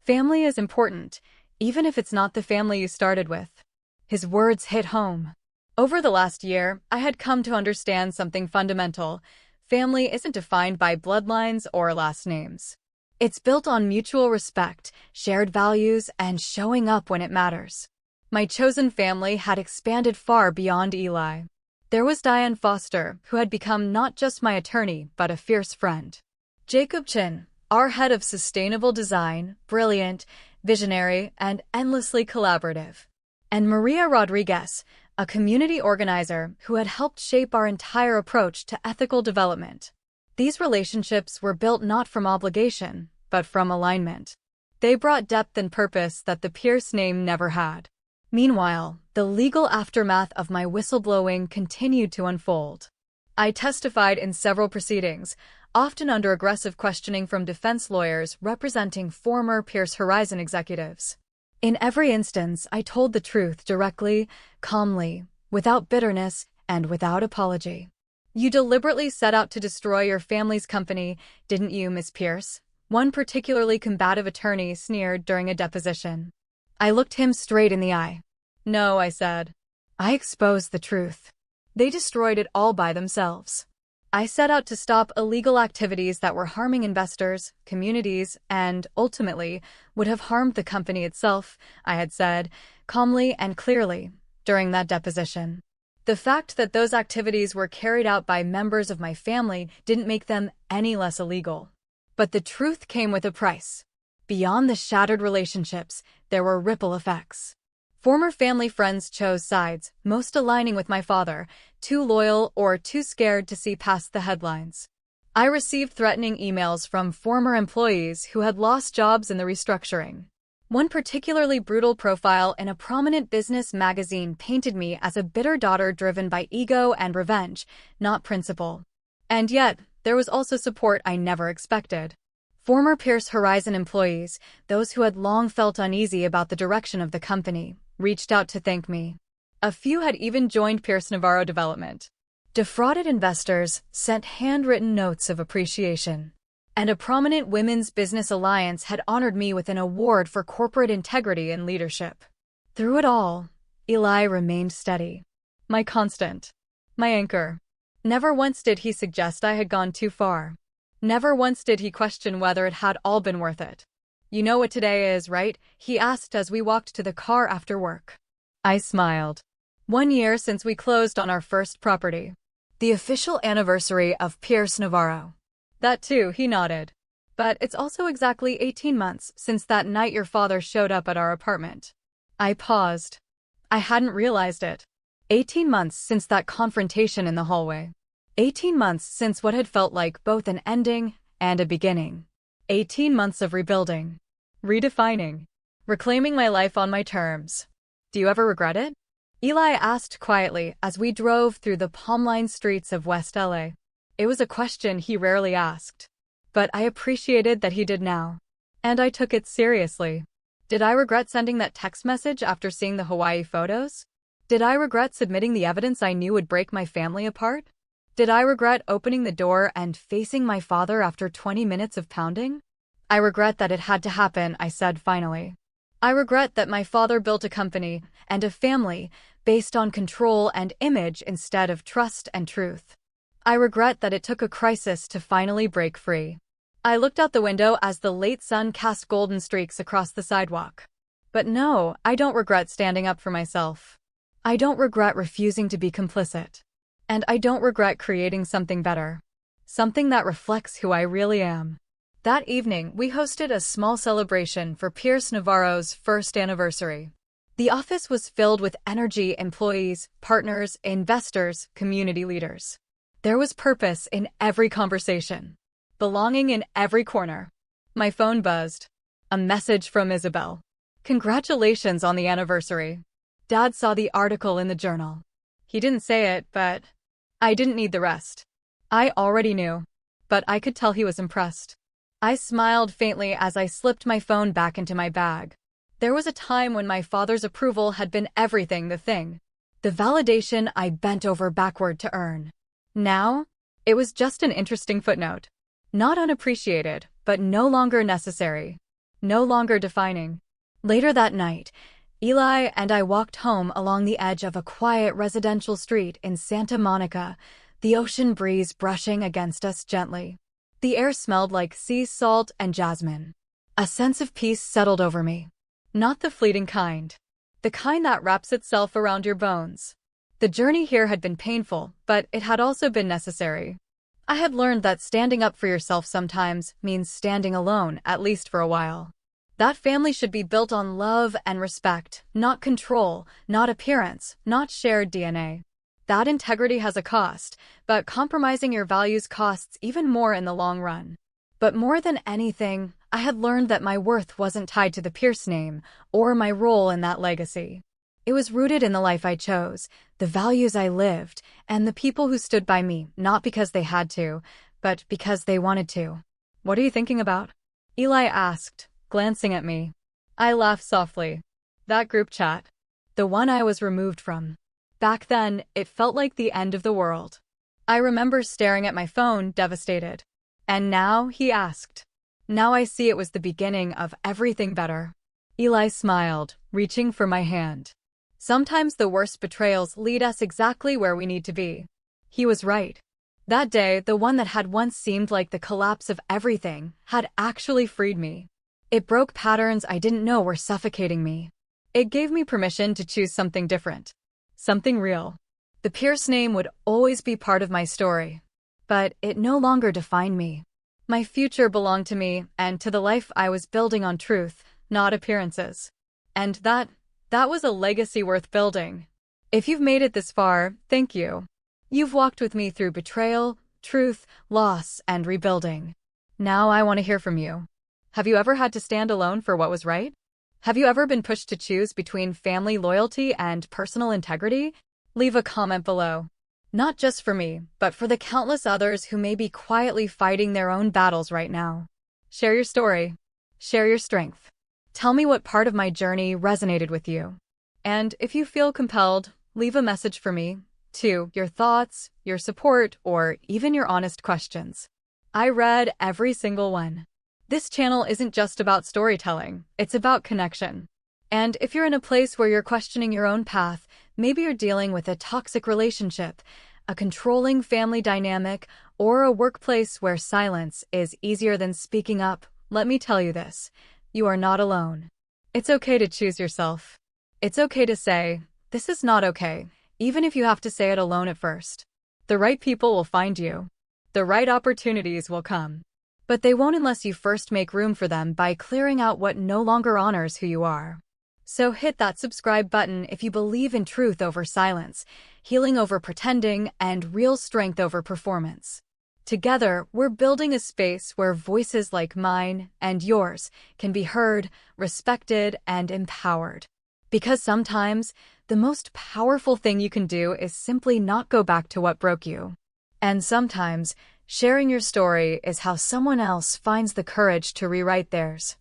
Family is important, even if it's not the family you started with. His words hit home. Over the last year, I had come to understand something fundamental. Family isn't defined by bloodlines or last names. It's built on mutual respect, shared values, and showing up when it matters. My chosen family had expanded far beyond Eli. There was Diane Foster, who had become not just my attorney, but a fierce friend. Jacob Chin, our head of sustainable design, brilliant, visionary, and endlessly collaborative. And Maria Rodriguez, a community organizer who had helped shape our entire approach to ethical development. These relationships were built not from obligation, but from alignment. They brought depth and purpose that the Pierce name never had. Meanwhile, the legal aftermath of my whistleblowing continued to unfold. I testified in several proceedings, often under aggressive questioning from defense lawyers representing former Pierce Horizon executives. In every instance, I told the truth directly, calmly, without bitterness, and without apology. You deliberately set out to destroy your family's company, didn't you, Miss Pierce? One particularly combative attorney sneered during a deposition. I looked him straight in the eye. No, I said. I exposed the truth. They destroyed it all by themselves. I set out to stop illegal activities that were harming investors, communities, and, ultimately, would have harmed the company itself, I had said, calmly and clearly, during that deposition. The fact that those activities were carried out by members of my family didn't make them any less illegal. But the truth came with a price. Beyond the shattered relationships, there were ripple effects. Former family friends chose sides, most aligning with my father, too loyal or too scared to see past the headlines. I received threatening emails from former employees who had lost jobs in the restructuring. One particularly brutal profile in a prominent business magazine painted me as a bitter daughter driven by ego and revenge, not principle. And yet, there was also support I never expected. Former Pierce Horizon employees, those who had long felt uneasy about the direction of the company, reached out to thank me. A few had even joined Pierce Navarro Development. Defrauded investors sent handwritten notes of appreciation. And a prominent women's business alliance had honored me with an award for corporate integrity and leadership. Through it all, Eli remained steady. My constant. My anchor. Never once did he suggest I had gone too far. Never once did he question whether it had all been worth it. You know what today is, right? He asked as we walked to the car after work. I smiled. 1 year since we closed on our first property. The official anniversary of Pierce Navarro. That too, he nodded. But it's also exactly 18 months since that night your father showed up at our apartment. I paused. I hadn't realized it. 18 months since that confrontation in the hallway. 18 months since what had felt like both an ending and a beginning. 18 months of rebuilding. Redefining. Reclaiming my life on my terms. Do you ever regret it? Eli asked quietly as we drove through the palm-lined streets of West LA. It was a question he rarely asked. But I appreciated that he did now. And I took it seriously. Did I regret sending that text message after seeing the Hawaii photos? Did I regret submitting the evidence I knew would break my family apart? Did I regret opening the door and facing my father after 20 minutes of pounding? I regret that it had to happen, I said finally. I regret that my father built a company and a family based on control and image instead of trust and truth. I regret that it took a crisis to finally break free. I looked out the window as the late sun cast golden streaks across the sidewalk. But no, I don't regret standing up for myself. I don't regret refusing to be complicit. And I don't regret creating something better. Something that reflects who I really am. That evening, we hosted a small celebration for Pierce Navarro's first anniversary. The office was filled with energy, employees, partners, investors, community leaders. There was purpose in every conversation. Belonging in every corner. My phone buzzed. A message from Isabel. Congratulations on the anniversary. Dad saw the article in the journal. He didn't say it, but I didn't need the rest. I already knew. But I could tell he was impressed. I smiled faintly as I slipped my phone back into my bag. There was a time when my father's approval had been everything, the thing. The validation I bent over backward to earn. Now, it was just an interesting footnote. Not unappreciated, but no longer necessary. No longer defining. Later that night, Eli and I walked home along the edge of a quiet residential street in Santa Monica, the ocean breeze brushing against us gently. The air smelled like sea salt and jasmine. A sense of peace settled over me. Not the fleeting kind. The kind that wraps itself around your bones. The journey here had been painful, but it had also been necessary. I had learned that standing up for yourself sometimes means standing alone, at least for a while. That family should be built on love and respect, not control, not appearance, not shared DNA. That integrity has a cost, but compromising your values costs even more in the long run. But more than anything, I had learned that my worth wasn't tied to the Pierce name or my role in that legacy. It was rooted in the life I chose, the values I lived, and the people who stood by me, not because they had to, but because they wanted to. What are you thinking about? Eli asked, glancing at me. I laughed softly. That group chat. The one I was removed from. Back then, it felt like the end of the world. I remember staring at my phone, devastated. And now, he asked. Now I see it was the beginning of everything better. Eli smiled, reaching for my hand. Sometimes the worst betrayals lead us exactly where we need to be. He was right. That day, the one that had once seemed like the collapse of everything had actually freed me. It broke patterns I didn't know were suffocating me. It gave me permission to choose something different. Something real. The Pierce name would always be part of my story. But it no longer defined me. My future belonged to me and to the life I was building on truth, not appearances. And that was a legacy worth building. If you've made it this far, thank you. You've walked with me through betrayal, truth, loss, and rebuilding. Now I want to hear from you. Have you ever had to stand alone for what was right? Have you ever been pushed to choose between family loyalty and personal integrity? Leave a comment below. Not just for me, but for the countless others who may be quietly fighting their own battles right now. Share your story. Share your strength. Tell me what part of my journey resonated with you. And if you feel compelled, leave a message for me, too, your thoughts, your support, or even your honest questions. I read every single one. This channel isn't just about storytelling, it's about connection. And if you're in a place where you're questioning your own path, maybe you're dealing with a toxic relationship, a controlling family dynamic, or a workplace where silence is easier than speaking up, let me tell you this. You are not alone. It's okay to choose yourself. It's okay to say, this is not okay, even if you have to say it alone at first. The right people will find you. The right opportunities will come. But they won't unless you first make room for them by clearing out what no longer honors who you are. So hit that subscribe button if you believe in truth over silence, healing over pretending, and real strength over performance. Together, we're building a space where voices like mine and yours can be heard, respected, and empowered. Because sometimes, the most powerful thing you can do is simply not go back to what broke you. And sometimes, sharing your story is how someone else finds the courage to rewrite theirs.